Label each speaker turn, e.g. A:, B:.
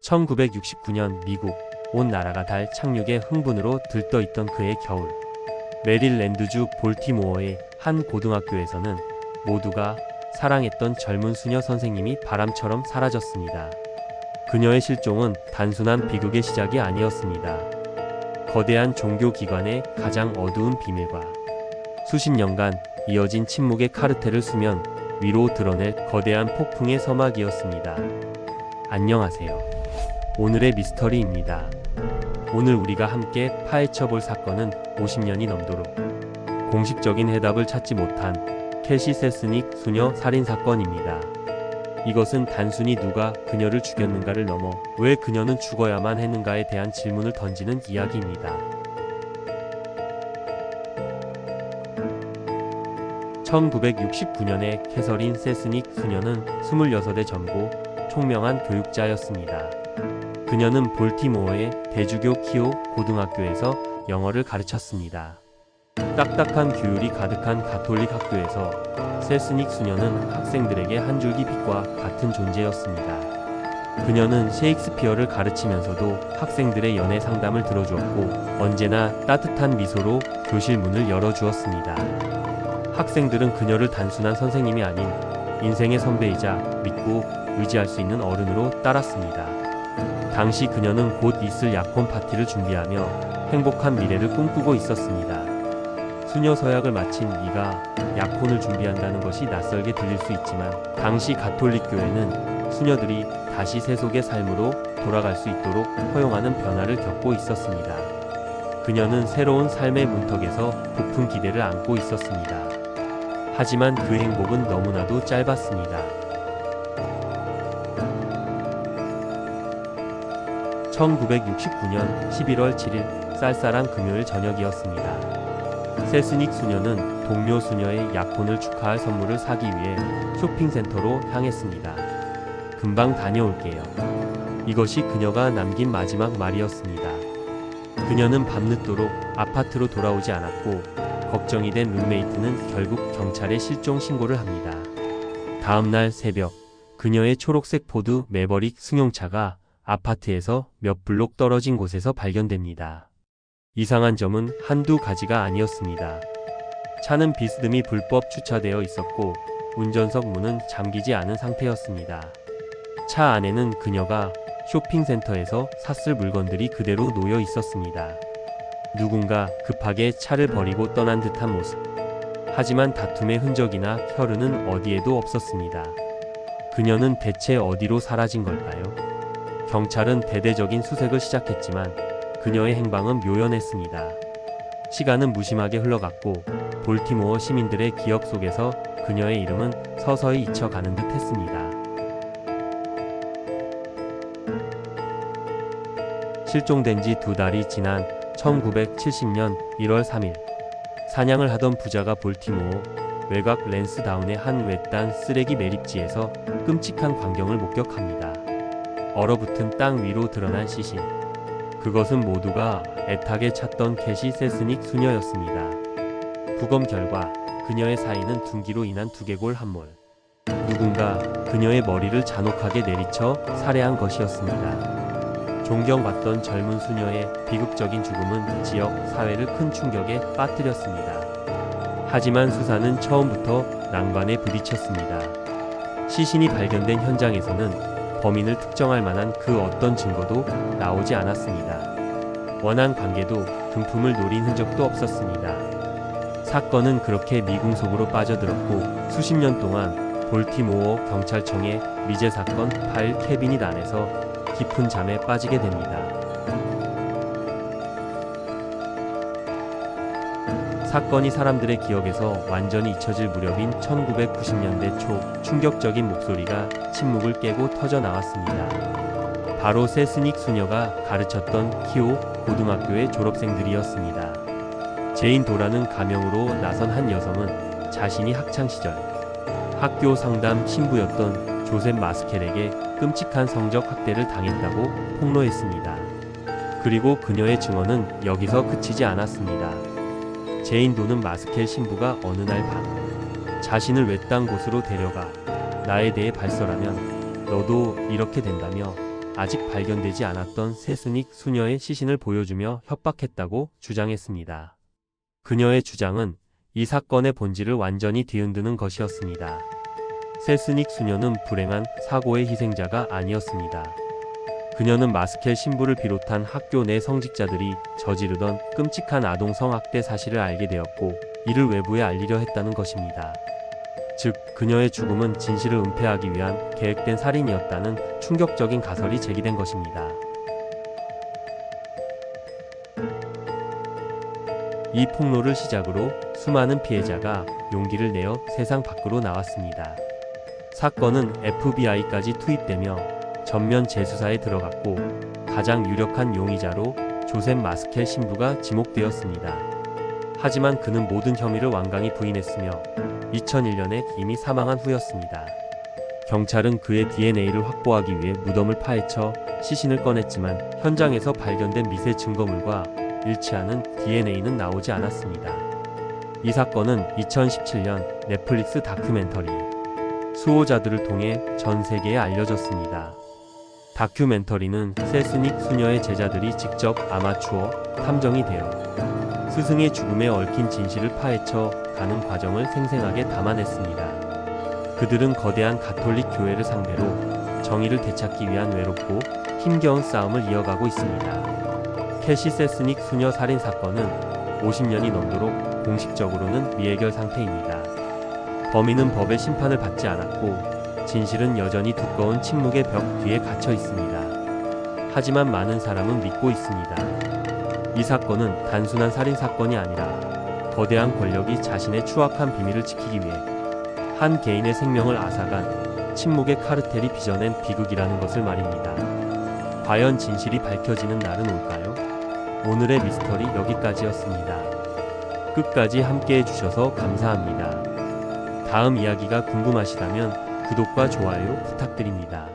A: 1969년 미국, 온 나라가 달 착륙의 흥분으로 들떠있던 그해 겨울, 메릴랜드주 볼티모어의 한 고등학교에서는 모두가 사랑했던 젊은 수녀 선생님이 바람처럼 사라졌습니다. 그녀의 실종은 단순한 비극의 시작이 아니었습니다. 거대한 종교기관의 가장 어두운 비밀과 수십 년간 이어진 침묵의 카르텔을 수면 위로 드러낼 거대한 폭풍의 서막이었습니다. 안녕하세요. 오늘의 미스터리입니다. 오늘 우리가 함께 파헤쳐볼 사건은 50년이 넘도록 공식적인 해답을 찾지 못한 캐시 세스닉 수녀 살인사건입니다. 이것은 단순히 누가 그녀를 죽였는가를 넘어 왜 그녀는 죽어야만 했는가에 대한 질문을 던지는 이야기입니다. 1969년에 캐서린 세스닉 수녀는 26의 젊고 총명한 교육자였습니다. 그녀는 볼티모어의 대주교 키오 고등학교에서 영어를 가르쳤습니다. 딱딱한 규율이 가득한 가톨릭 학교에서 세스닉 수녀는 학생들에게 한 줄기 빛과 같은 존재였습니다. 그녀는 셰익스피어를 가르치면서도 학생들의 연애 상담을 들어주었고 언제나 따뜻한 미소로 교실 문을 열어주었습니다. 학생들은 그녀를 단순한 선생님이 아닌 인생의 선배이자 믿고 의지할 수 있는 어른으로 따랐습니다. 당시 그녀는 곧 있을 약혼 파티를 준비하며 행복한 미래를 꿈꾸고 있었습니다. 수녀 서약을 마친 이가 약혼을 준비한다는 것이 낯설게 들릴 수 있지만 당시 가톨릭 교회는 수녀들이 다시 세속의 삶으로 돌아갈 수 있도록 허용하는 변화를 겪고 있었습니다. 그녀는 새로운 삶의 문턱에서 부푼 기대를 안고 있었습니다. 하지만 그 행복은 너무나도 짧았습니다. 1969년 11월 7일 쌀쌀한 금요일 저녁이었습니다. 세스닉 수녀는 동료 수녀의 약혼을 축하할 선물을 사기 위해 쇼핑센터로 향했습니다. 금방 다녀올게요. 이것이 그녀가 남긴 마지막 말이었습니다. 그녀는 밤늦도록 아파트로 돌아오지 않았고 걱정이 된 룸메이트는 결국 경찰에 실종 신고를 합니다. 다음날 새벽, 그녀의 초록색 포드 매버릭 승용차가 아파트에서 몇 블록 떨어진 곳에서 발견됩니다. 이상한 점은 한두 가지가 아니었습니다. 차는 비스듬히 불법 주차되어 있었고 운전석 문은 잠기지 않은 상태였습니다. 차 안에는 그녀가 쇼핑센터에서 샀을 물건들이 그대로 놓여 있었습니다. 누군가 급하게 차를 버리고 떠난 듯한 모습. 하지만 다툼의 흔적이나 혈흔은 어디에도 없었습니다. 그녀는 대체 어디로 사라진 걸까요? 경찰은 대대적인 수색을 시작했지만 그녀의 행방은 묘연했습니다. 시간은 무심하게 흘러갔고 볼티모어 시민들의 기억 속에서 그녀의 이름은 서서히 잊혀가는 듯 했습니다. 실종된 지 2달이 지난 1970년 1월 3일 사냥을 하던 부자가 볼티모어 외곽 랜스다운의 한 외딴 쓰레기 매립지에서 끔찍한 광경을 목격합니다. 얼어붙은 땅 위로 드러난 시신. 그것은 모두가 애타게 찾던 캐시 세스닉 수녀였습니다. 부검 결과 그녀의 사인은 둔기로 인한 두개골 함몰. 누군가 그녀의 머리를 잔혹하게 내리쳐 살해한 것이었습니다. 존경받던 젊은 수녀의 비극적인 죽음은 지역 사회를 큰 충격에 빠뜨렸습니다. 하지만 수사는 처음부터 난관에 부딪혔습니다. 시신이 발견된 현장에서는 범인을 특정할 만한 그 어떤 증거도 나오지 않았습니다. 원한 관계도 금품을 노린 흔적도 없었습니다. 사건은 그렇게 미궁 속으로 빠져들었고 수십 년 동안 볼티모어 경찰청의 미제 사건 파일 캐비닛 안에서 깊은 잠에 빠지게 됩니다. 사건이 사람들의 기억에서 완전히 잊혀질 무렵인 1990년대 초 충격적인 목소리가 침묵을 깨고 터져 나왔습니다. 바로 세스닉 수녀가 가르쳤던 키오 고등학교의 졸업생들이었습니다. 제인 도라는 가명으로 나선 한 여성은 자신이 학창시절 학교 상담 신부였던 조셉 마스켈에게 끔찍한 성적 학대를 당했다고 폭로했습니다. 그리고 그녀의 증언은 여기서 그치지 않았습니다. 제인 도는 마스켈 신부가 어느 날 밤 자신을 외딴 곳으로 데려가 나에 대해 발설하면 너도 이렇게 된다며 아직 발견되지 않았던 세스닉 수녀의 시신을 보여주며 협박했다고 주장했습니다. 그녀의 주장은 이 사건의 본질을 완전히 뒤흔드는 것이었습니다. 세스닉 수녀는 불행한 사고의 희생자가 아니었습니다. 그녀는 마스켈 신부를 비롯한 학교 내 성직자들이 저지르던 끔찍한 아동 성학대 사실을 알게 되었고 이를 외부에 알리려 했다는 것입니다. 즉, 그녀의 죽음은 진실을 은폐하기 위한 계획된 살인이었다는 충격적인 가설이 제기된 것입니다. 이 폭로를 시작으로 수많은 피해자가 용기를 내어 세상 밖으로 나왔습니다. 사건은 FBI까지 투입되며 전면 재수사에 들어갔고 가장 유력한 용의자로 조셉 마스켈 신부가 지목되었습니다. 하지만 그는 모든 혐의를 완강히 부인했으며 2001년에 이미 사망한 후였습니다. 경찰은 그의 DNA를 확보하기 위해 무덤을 파헤쳐 시신을 꺼냈지만 현장에서 발견된 미세 증거물과 일치하는 DNA는 나오지 않았습니다. 이 사건은 2017년 넷플릭스 다큐멘터리 수호자들을 통해 전 세계에 알려졌습니다. 다큐멘터리는 세스닉 수녀의 제자들이 직접 아마추어 탐정이 되어 스승의 죽음에 얽힌 진실을 파헤쳐 가는 과정을 생생하게 담아냈습니다. 그들은 거대한 가톨릭 교회를 상대로 정의를 되찾기 위한 외롭고 힘겨운 싸움을 이어가고 있습니다. 캐시 세스닉 수녀 살인 사건은 50년이 넘도록 공식적으로는 미해결 상태입니다. 범인은 법의 심판을 받지 않았고 진실은 여전히 두꺼운 침묵의 벽 뒤에 갇혀 있습니다. 하지만 많은 사람은 믿고 있습니다. 이 사건은 단순한 살인 사건이 아니라 거대한 권력이 자신의 추악한 비밀을 지키기 위해 한 개인의 생명을 앗아간 침묵의 카르텔이 빚어낸 비극이라는 것을 말입니다. 과연 진실이 밝혀지는 날은 올까요? 오늘의 미스터리 여기까지였습니다. 끝까지 함께 해주셔서 감사합니다. 다음 이야기가 궁금하시다면 구독과 좋아요 부탁드립니다.